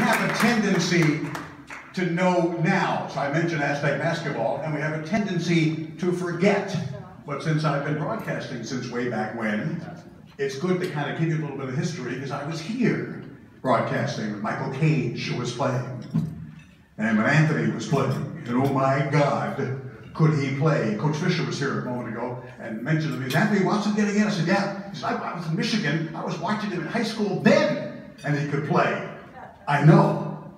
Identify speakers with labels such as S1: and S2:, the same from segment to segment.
S1: have a tendency to know now. So I mentioned Aztec basketball, and we have a tendency to forget. But since I've been broadcasting since way back when, it's good to kind of give you a little bit of history, because I was here broadcasting when Michael Ainge was playing, and when Anthony was playing, and oh my God, could he play? Coach Fisher was here a moment ago and mentioned to me, is Anthony Watson getting in? I said, yeah. He said, I was in Michigan. I was watching him in high school then, and he could play. I know.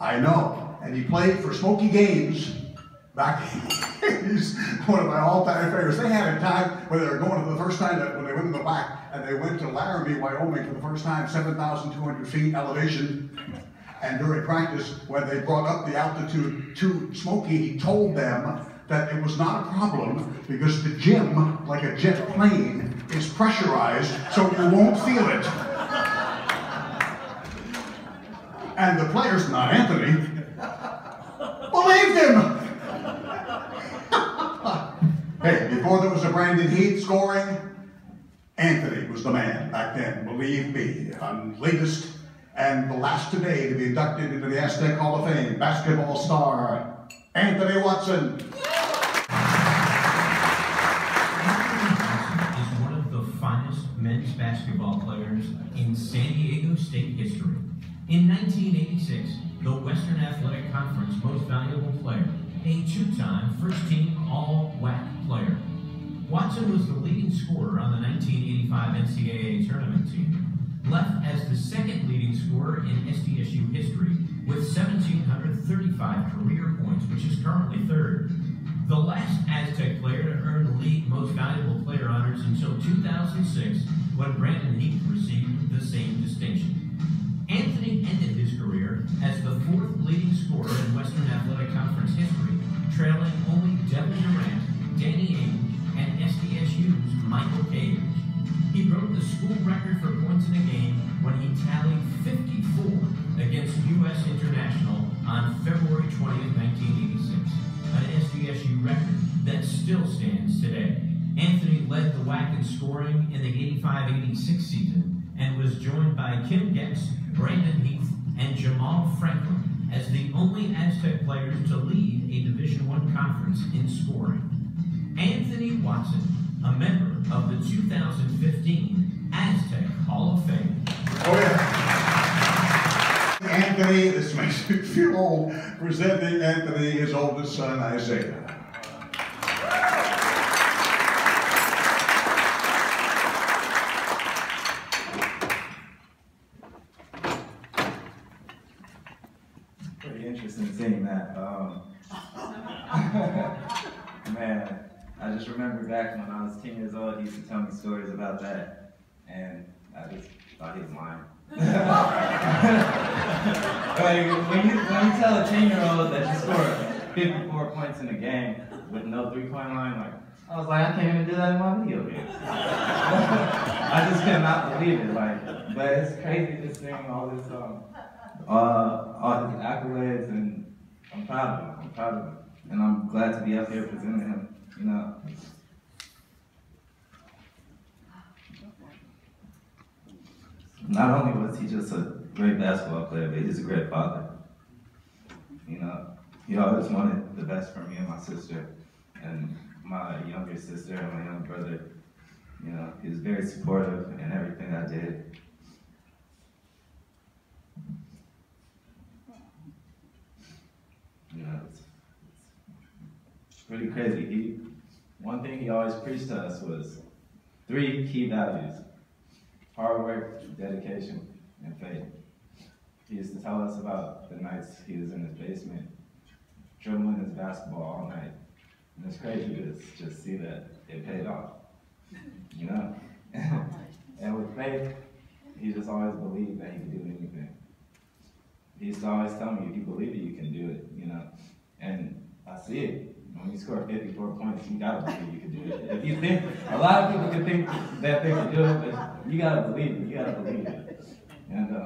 S1: And he played for Smoky Games back. He's one of my all-time favorites. They had a time where they were going for the first time when they went in the WAC, and they went to Laramie, Wyoming for the first time, 7,200 feet elevation. And during practice, when they brought up the altitude to Smoky, he told them that it was not a problem because the gym, like a jet plane, is pressurized so you won't feel it. And the players, not Anthony, believed him. Hey, before there was a Brandon Heath scoring, Anthony was the man back then, believe me. Latest and the last today to be inducted into the Aztec Hall of Fame, basketball star, Anthony Watson.
S2: Is one of the finest men's basketball players in San Diego State history. In 1986, the Western Athletic Conference Most Valuable Player, a two-time first-team all-WAC player. Watson was the leading scorer on the 1985 NCAA Tournament team, left as the second leading scorer in SDSU history with 1,735 career points, which is currently third. The last Aztec player to earn the league Most Valuable Player honors until 2006, when Brandon Heath received the same distinction. Anthony ended his career as the fourth leading scorer in Western Athletic Conference history, trailing only Devin Durrant, Danny Ainge, and SDSU's Michael Ainge. He broke the school record for points in a game when he tallied 54 against U.S. International on February 20th, 1986, an SDSU record that still stands today. Anthony led the WAC in scoring in the 85-86 season and was joined by Kim Getz, Brandon Heath, and Jamal Franklin as the only Aztec players to lead a Division I conference in scoring. Anthony Watson, a member of the 2015 Aztec Hall of Fame.
S1: Oh yeah. Anthony, this makes me feel old, presenting Anthony, his oldest son, Isaiah.
S3: Pretty interesting seeing that. Man, I just remember back when I was 10 years old, he used to tell me stories about that, and I just thought he was lying. Like, when you tell a 10-year-old that you score 54 points in a game with no three-point line, like, I was like, I can't even do that in my video games. I just could not believe it, like, but it's crazy just seeing all this, all his accolades, and I'm proud of him, and I'm glad to be up here presenting him, you know. Not only was he just a great basketball player, but he's a great father. You know, he always wanted the best for me and my sister, and my younger sister and my young brother. You know, he was very supportive in everything I did. You know, it's pretty crazy. One thing he always preached to us was 3 key values: hard work, dedication, and faith. He used to tell us about the nights he was in his basement, dribbling his basketball all night. And it's crazy to just see that it paid off, you know? And with faith, he just always believed that he could do anything. He used to always tell me, if you believe it, you can do it, you know? And I see it. When you score 54 points, you gotta believe you can do it. If you think, a lot of people can think that they can do it, but you gotta believe it, you gotta believe it. And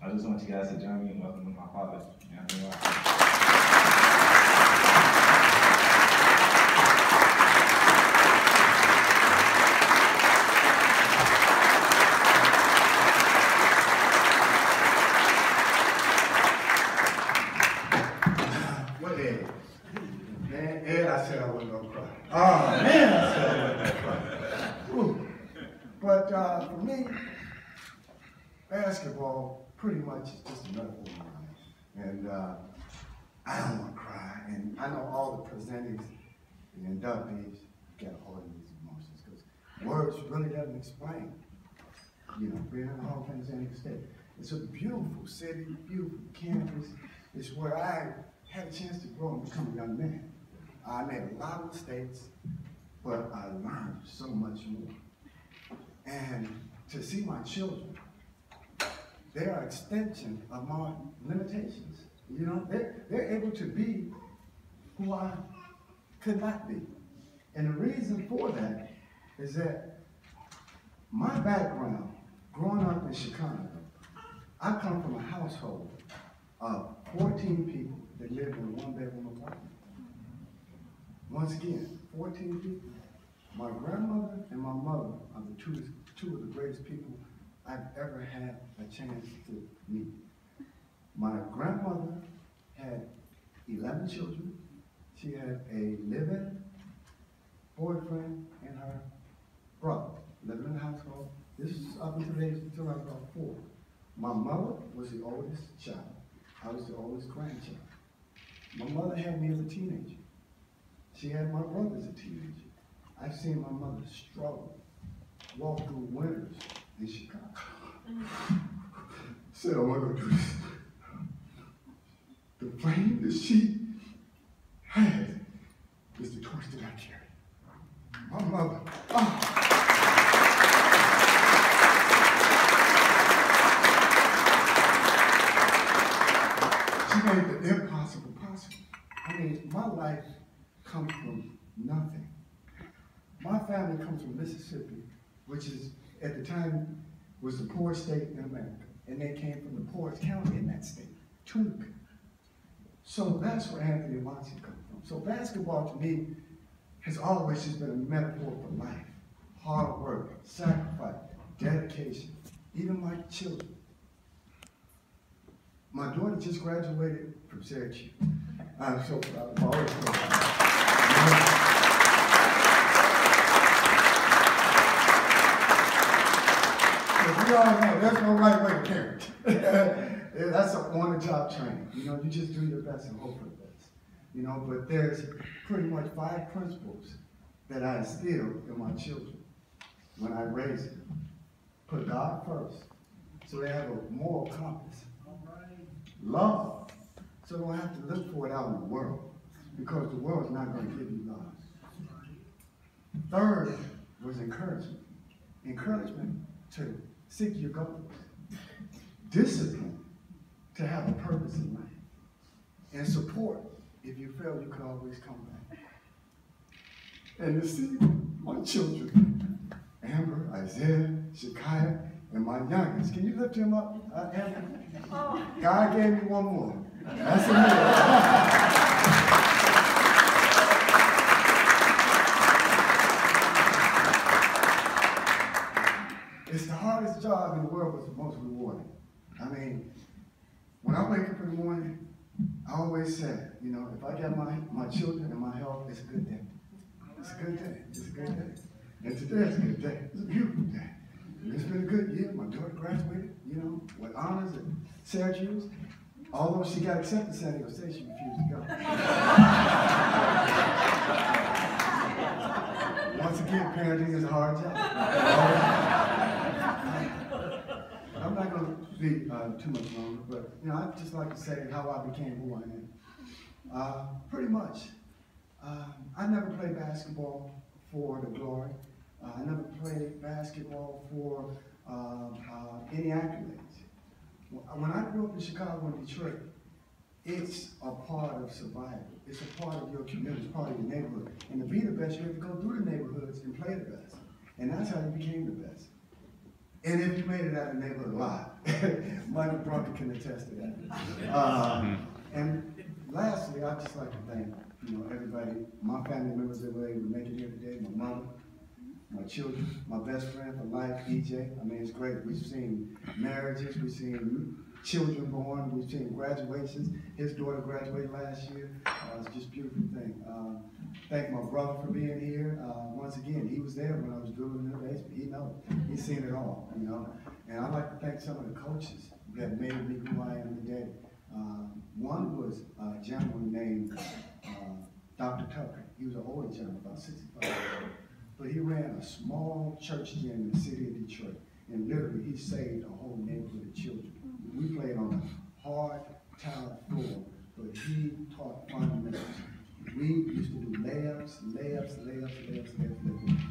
S3: I just want you guys to join me in welcoming my father, Anthony Watson.
S4: basketball pretty much is just a metaphor in my life. And I don't want to cry. And I know all the presentees and inductees got to hold these emotions because words really doesn't explain. You know, being in the Hall of Fame San Diego State. It's a beautiful city, beautiful campus. It's where I had a chance to grow and become a young man. I made a lot of mistakes, but I learned so much more. And to see my children, they are an extension of my limitations. You know, they're able to be who I could not be. And the reason for that is that my background, growing up in Chicago, I come from a household of 14 people that lived in a one-bedroom apartment. Once again, 14 people. My grandmother and my mother are the two of the greatest people I've ever had a chance to meet. My grandmother had 11 children. She had a live-in boyfriend and her brother living in the household. This is up until I was about 4. My mother was the oldest child. I was the oldest grandchild. My mother had me as a teenager. She had my brother as a teenager. I've seen my mother struggle, walk through winters in Chicago. Said, I want to do this. The flame that she had is the torch that I carry. My mother. She made the impossible possible. I mean, my life comes from nothing. My family comes from Mississippi, which is, at the time, was the poorest state in America. And they came from the poorest county in that state, Tunica. So that's where Anthony Watson comes from. So basketball, to me, has always just been a metaphor for life. Hard work, sacrifice, dedication, even my children. My daughter just graduated from Syracuse. I'm so proud of her. Always so proud. We all know there's no right way to parent. Yeah, that's an on-the-job training. You know, you just do your best and hope for the best. You know, but there's pretty much 5 principles that I instill in my children when I raise them. Put God first, so they have a moral compass. Love, so they don't have to look for it out in the world, because the world's not going to give you love. Third was encouragement. Encouragement to seek your goals. Discipline to have a purpose in life. And support. If you fail, you can always come back. And to see my children, Amber, Isaiah, Shekiah, and my youngest. Can you lift him up, Amber? God gave me one more. That's enough. It's the hardest job in the world, but the most rewarding. I mean, when I wake up in the morning, I always say, you know, if I got my children and my health, it's a good day. It's a good day. It's a good day. And today is a good day. It's a beautiful day. And it's been a good year. My daughter graduated, you know, with honors at Syracuse. Although she got accepted to San Diego State, she refused to go. Once again, parenting is a hard job. I'm not going to be too much longer, but you know, I'd just like to say how I became who I am. Pretty much, I never played basketball for the glory. I never played basketball for any accolades. When I grew up in Chicago and Detroit, it's a part of survival. It's a part of your community, it's part of your neighborhood. And to be the best, you have to go through the neighborhoods and play the best. And that's how you became the best. And if you made it out of the neighborhood alive, Michael Brunker can attest to that. And lastly, I'd just like to thank everybody, my family members that were able to make it here today, my mother, my children, my best friend for life, EJ. I mean, it's great. We've seen marriages, we've seen children born, we've seen graduations. His daughter graduated last year. It's just a beautiful thing. Thank my brother for being here. Once again, he was there when I was dribbling in the basement. He knows. He's seen it all, And I'd like to thank some of the coaches that made me who I am today. One was a gentleman named Dr. Tucker. He was an older gentleman, about 65 years old. But he ran a small church gym in the city of Detroit. And literally, he saved a whole neighborhood of children. We played on a hard tile floor, but he taught fundamentals. We used to do layups.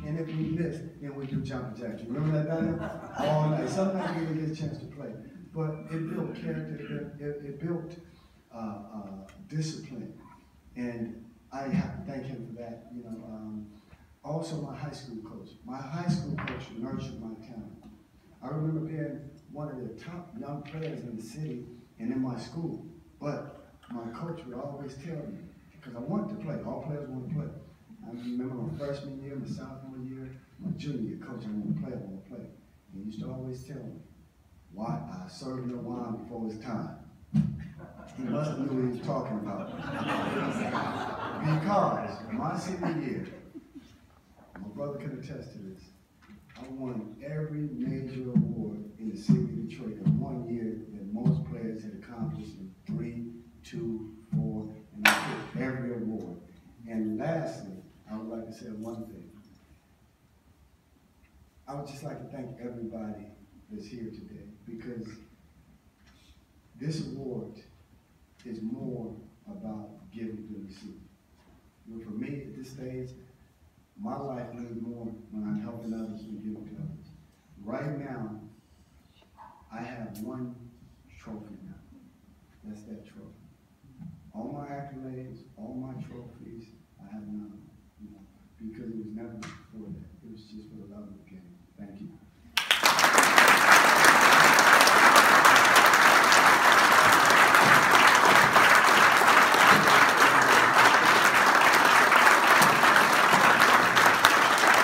S4: And if we missed, then we do jumping jacks. You remember that, Diane? All night. Sometimes we didn't get a chance to play. But it built character, it built discipline. And I have to thank him for that. You know, also my high school coach. My high school coach nurtured my talent. I remember being one of the top young players in the city and in my school. But my coach would always tell me, because I wanted to play, all players want to play. I remember my freshman year, my sophomore year, my junior year, coach, I want to play, And he used to always tell me, why I serve your wine before it's time. He must have knew what he was talking about. Because my senior year, my brother can attest to this, I won every major award in the city of Detroit in 1 year that most players had accomplished in 3, 2, 4, and I took every award. And lastly, I would like to say one thing. I would just like to thank everybody that's here today, because this award is more about giving than receiving. You know, for me at this stage, my life means more when I'm helping others than giving to others. Right now, I have one trophy now. That's that trophy. All my accolades, all my trophies, I have none, you know, because it was never for that. It was just for the love of the game. Thank you.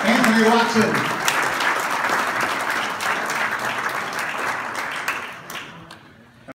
S1: Anthony Watson.